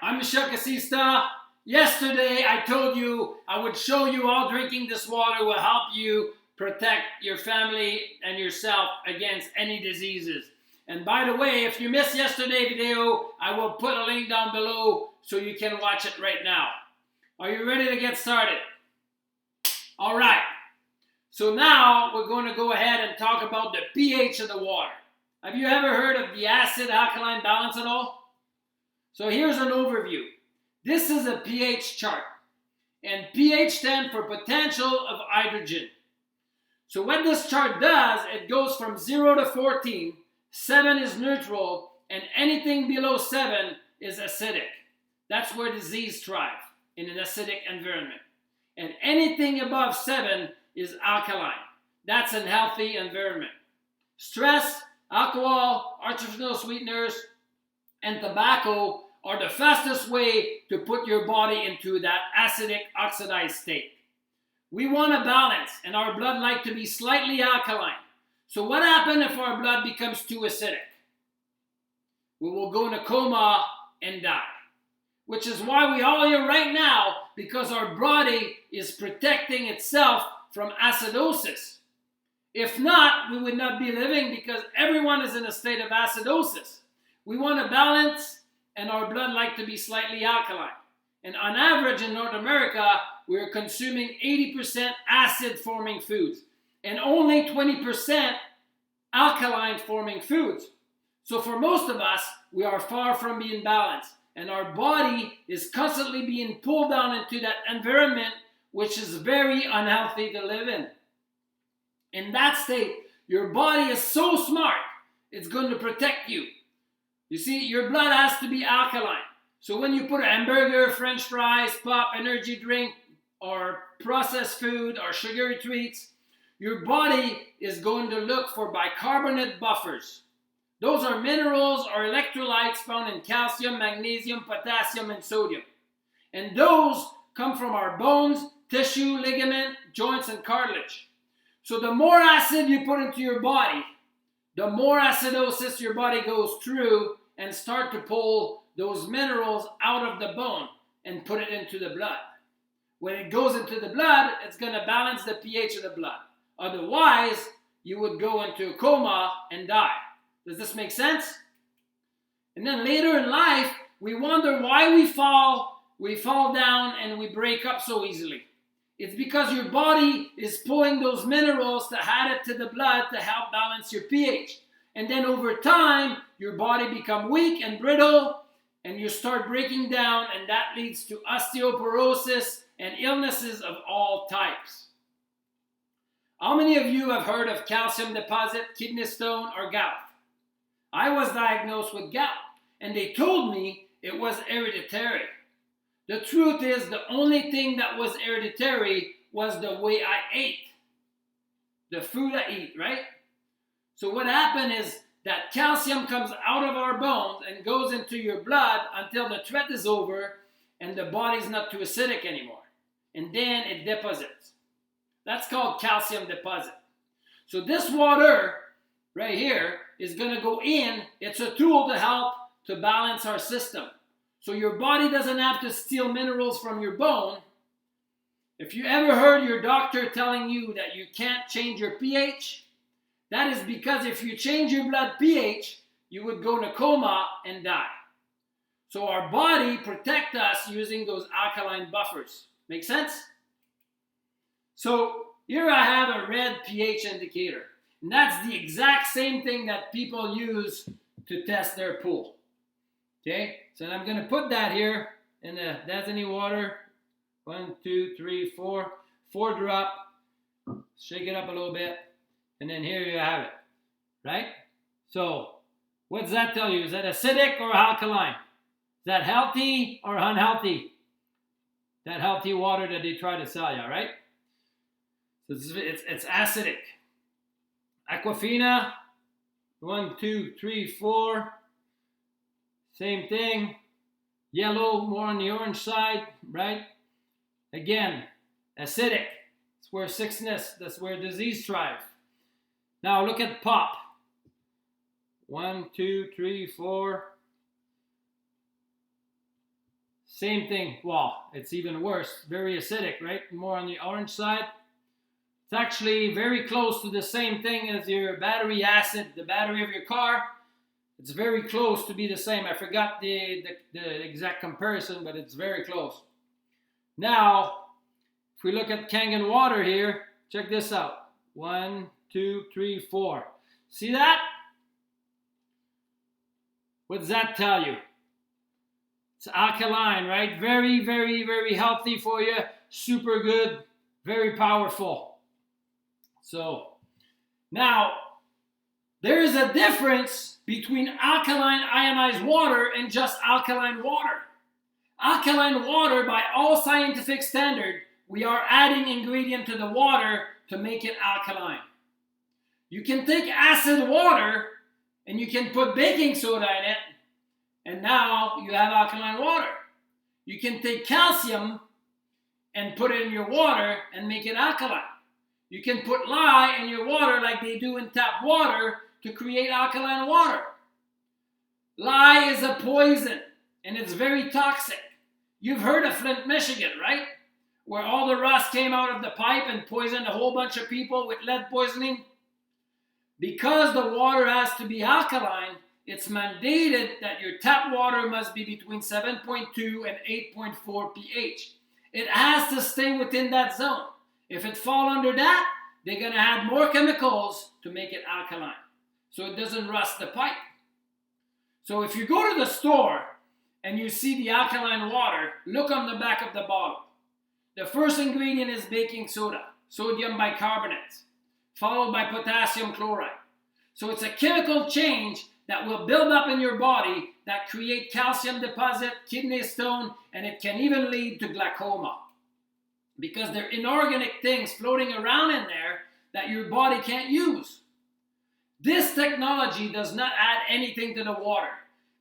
I'm Michel Cassista. Yesterday I told you I would show you how drinking this water will help you protect your family and yourself against any diseases. And by the way, if you missed yesterday's video, I will put a link down below so you can watch it right now. Are you ready to get started? All right. So now we're going to go ahead and talk about the pH of the water. Have you ever heard of the acid-alkaline balance at all? So here's an overview. This is a pH chart. And pH stands for potential of hydrogen. So what this chart does, it goes from 0 to 14. 7 is neutral, and anything below 7 is acidic. That's where disease thrives, in an acidic environment. And anything above 7 is alkaline. That's a healthy environment. Stress, alcohol, artificial sweeteners, and tobacco are the fastest way to put your body into that acidic oxidized state. We want a balance, and our blood like to be slightly alkaline. So what happens if our blood becomes too acidic? We will go in a coma and die. Which is why we all here right now, because our body is protecting itself from acidosis. If not, we would not be living because everyone is in a state of acidosis. We want a balance, and our blood like to be slightly alkaline. And on average in North America, we're consuming 80% acid-forming foods and only 20% alkaline-forming foods. So for most of us, we are far from being balanced. And our body is constantly being pulled down into that environment, which is very unhealthy to live in. In that state, your body is so smart, it's going to protect you. You see, your blood has to be alkaline. So when you put a hamburger, french fries, pop, energy drink, or processed food, or sugary treats, your body is going to look for bicarbonate buffers. Those are minerals or electrolytes found in calcium, magnesium, potassium, and sodium. And those come from our bones, tissue, ligament, joints, and cartilage. So the more acid you put into your body, the more acidosis your body goes through and start to pull those minerals out of the bone and put it into the blood. When it goes into the blood, it's going to balance the pH of the blood. Otherwise, you would go into a coma and die. Does this make sense? And then later in life, we wonder why we fall down and we break up so easily. It's because your body is pulling those minerals to add it to the blood to help balance your pH. And then over time, your body becomes weak and brittle, and you start breaking down, and that leads to osteoporosis and illnesses of all types. How many of you have heard of calcium deposit, kidney stone, or gout? I was diagnosed with gout, and they told me it was hereditary. The truth is, the only thing that was hereditary was the way I ate. The food I eat, right? So what happened is that calcium comes out of our bones and goes into your blood until the threat is over and the body's not too acidic anymore. And then it deposits. That's called calcium deposit. So this water right here is going to go in. It's a tool to help to balance our system. So your body doesn't have to steal minerals from your bone. If you ever heard your doctor telling you that you can't change your pH, that is because if you change your blood pH, you would go in a coma and die. So our body protects us using those alkaline buffers. Make sense? So here I have a red pH indicator. And that's the exact same thing that people use to test their pool. Okay, so I'm going to put that here in the Dasani water. 1, 2, 3, 4. 4 drop. Shake it up a little bit. And then here you have it. Right? So, what does that tell you? Is that acidic or alkaline? Is that healthy or unhealthy? That healthy water that they try to sell you, right? So it's acidic. Aquafina, 1, 2, 3, 4. Same thing. Yellow, more on the orange side, right? Again, acidic. That's where sickness, that's where disease thrives. Now look at pop. 1, 2, 3, 4. Same thing. Well, it's even worse. Very acidic, right? More on the orange side. It's actually very close to the same thing as your battery acid, the battery of your car. It's very close to be the same. I forgot the exact comparison, but it's very close. Now, if we look at Kangen water here, check this out. 1, 2, 3, 4. See that? What does that tell you? It's alkaline, right? Very, very, very healthy for you. Super good. Very powerful. So, now, there is a difference between alkaline ionized water and just alkaline water. Alkaline water, by all scientific standard, we are adding ingredient to the water to make it alkaline. You can take acid water and you can put baking soda in it, and now you have alkaline water. You can take calcium and put it in your water and make it alkaline. You can put lye in your water like they do in tap water to create alkaline water. Lye is a poison and it's very toxic. You've heard of Flint, Michigan, right? Where all the rust came out of the pipe and poisoned a whole bunch of people with lead poisoning. Because the water has to be alkaline, it's mandated that your tap water must be between 7.2 and 8.4 pH. It has to stay within that zone. If it falls under that, they're going to add more chemicals to make it alkaline, so it doesn't rust the pipe. So if you go to the store and you see the alkaline water, look on the back of the bottle. The first ingredient is baking soda, sodium bicarbonate, followed by potassium chloride. So it's a chemical change that will build up in your body that create calcium deposit, kidney stone, and it can even lead to glaucoma. Because they're inorganic things floating around in there that your body can't use. This technology does not add anything to the water,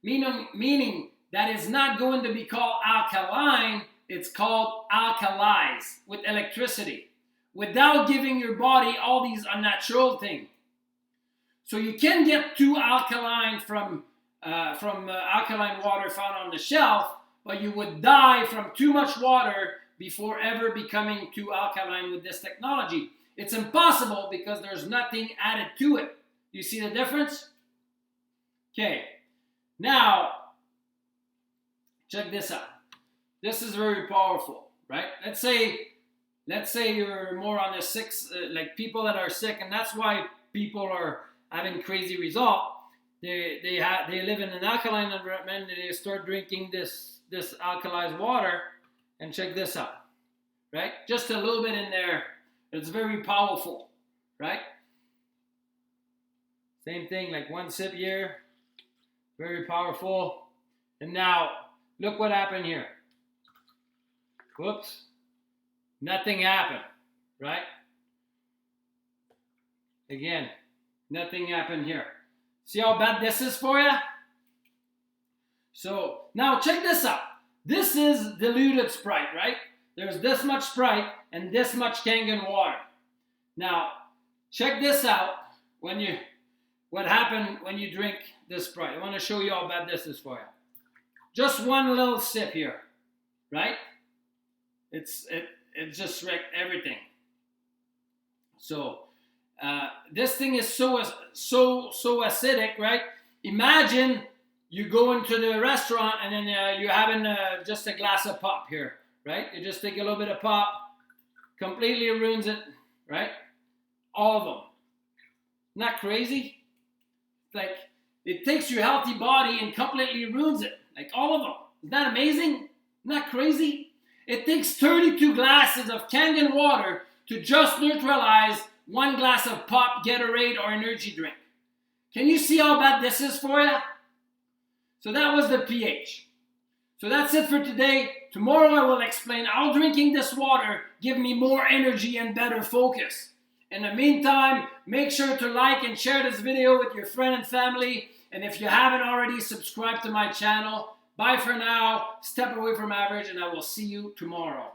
meaning that it's not going to be called alkaline, it's called alkalize with electricity, without giving your body all these unnatural things. So you can get too alkaline from alkaline water found on the shelf, but you would die from too much water before ever becoming too alkaline with this technology. It's impossible because there's nothing added to it. You see the difference? Okay, now check this out. This is very powerful, right? Let's say you're more on the sick, like people that are sick, and that's why people are having crazy result. They live in an alkaline environment and they start drinking this alkalized water. And check this out, right? Just a little bit in there. It's very powerful, right? Same thing, like one sip here. Very powerful. And now, look what happened here. Whoops. Nothing happened, right? Again, nothing happened here. See how bad this is for you? So, now check this out. This is diluted Sprite, right? There's this much Sprite and this much Kangen water. Now, check this out. What happened when you drink this Sprite? I want to show you how bad this is for you. Just one little sip here, right? It just wrecked everything. So this thing is so acidic, right? Imagine you go into the restaurant and then you're having just a glass of pop here, right? You just take a little bit of pop, completely ruins it, right? All of them. Not crazy? Like, it takes your healthy body and completely ruins it. Like, all of them. Isn't that amazing? Not crazy? It takes 32 glasses of Kangen water to just neutralize one glass of pop, Gatorade, or energy drink. Can you see how bad this is for you? So that was the pH. So that's it for today. Tomorrow I will explain how drinking this water gives me more energy and better focus. In the meantime, make sure to like and share this video with your friend and family. And if you haven't already, subscribe to my channel. Bye for now. Step away from average, and I will see you tomorrow.